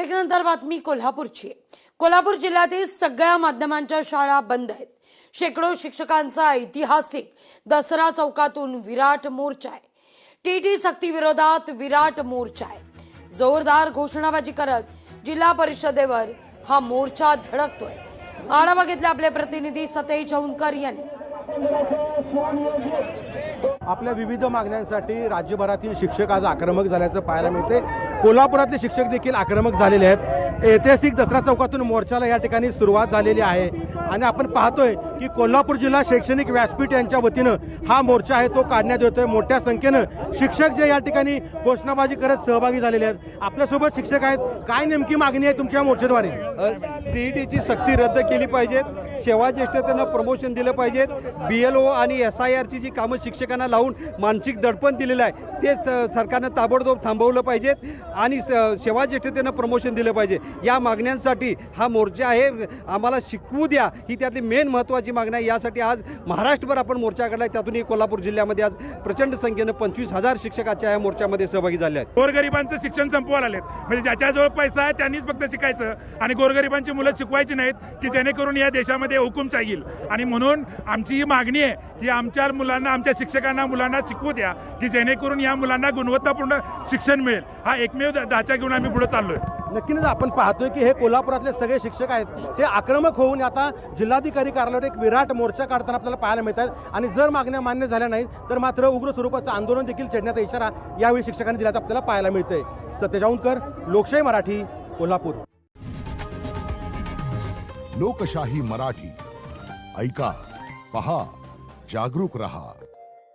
ब्रेकनंतर बातमी कोल्हापूरची आहे। कोल्हापूर जिल्ह्यातील सगळ्या माध्यमांच्या शाळा बंद आहेत। शेकडो शिक्षकांचा ऐतिहासिक दसरा चौकातून विराट मोर्चा आहे। टीटी सक्ती विरोधात विराट मोर्चा आहे। जोरदार घोषणाबाजी करत जिल्हा परिषदेवर हा मोर्चा धडकतोय। आढावा घेतला आपले प्रतिनिधी सतेज औंधकर यांनी। आपल्या विविध मागण्यांसाठी राज्यभरातील शिक्षक आज आक्रमक झाल्याचं पाहायला मिळते। कोल्हापुरातले शिक्षक देखील आक्रमक झालेले आहेत। ऐतिहासिक दसरा चौकातून मोर्चाला या ठिकाणी सुरुवात झालेली आहे आणि आपण पाहतोय की कोल्हापूर जिल्हा शैक्षणिक व्यासपीठ यांच्या वतीनं हा मोर्चा आहे तो काढण्यात येतोय। मोठ्या संख्येनं शिक्षक जे या ठिकाणी घोषणाबाजी करत सहभागी झालेले आहेत। आपल्यासोबत शिक्षक आहेत, काय नेमकी मागणी आहे तुमच्या मोर्चेद्वारे? टीईटीची सक्ती रद्द केली पाहिजे, सेवा ज्येष्ठतेनं प्रमोशन दिलं पाहिजे, BLO आणि SIRची जी कामं शिक्षकांना लावून मानसिक दडपण दिलेलं आहे ते सरकारनं ताबडतोब थांबवलं पाहिजे आणि सेवा ज्येष्ठतेनं प्रमोशन दिलं पाहिजे। या मागण्यांसाठी हा मोर्चा आहे। आम्हाला शिकवू द्या ही त्यातली मेन महत्त्वाची मागणी आहे। यासाठी आज महाराष्ट्रभर आपण मोर्चा काढला, त्यातूनही कोल्हापूर जिल्ह्यामध्ये आज प्रचंड संख्येनं 25,000 शिक्षकाच्या या मोर्चामध्ये सहभागी झाले आहेत। गोरगरिबांचं शिक्षण संपवायला आलेत, म्हणजे ज्याच्याजवळ पैसा आहे त्यांनीच फक्त शिकायचं आणि गोरगरिबांची मुलं शिकवायची नाहीत की जेणेकरून या देशामध्ये हुकुमशाही येईल। आणि म्हणून आमची ही मागणी आहे की आमच्या मुलांना, आमच्या शिक्षकांना, मुलांना शिकवू द्या की जेणेकरून या मुलांना गुणवत्तापूर्ण शिक्षण मिळेल। हा एकमेव ढाचा घेऊन आम्ही पुढे चाललोय। नक्कीच आपण पाहतोय की हे कोल्हापुरातले सगळे शिक्षक आहेत ते आक्रमक होऊन आता जिल्हाधिकारी कार्यालयात एक विराट मोर्चा काढताना आपल्याला पाहायला मिळतात आणि जर मागण्या मान्य झाल्या नाहीत तर मात्र उग्र स्वरूपाचं आंदोलन देखील छेडण्याचा इशारा यावेळी शिक्षकांनी दिल्याचं आपल्याला पाहायला मिळतंय। सतेज औंधकर, लोकशाही मराठी, कोल्हापूर। लोकशाही मराठी ऐका, पहा, जागरूक रहा।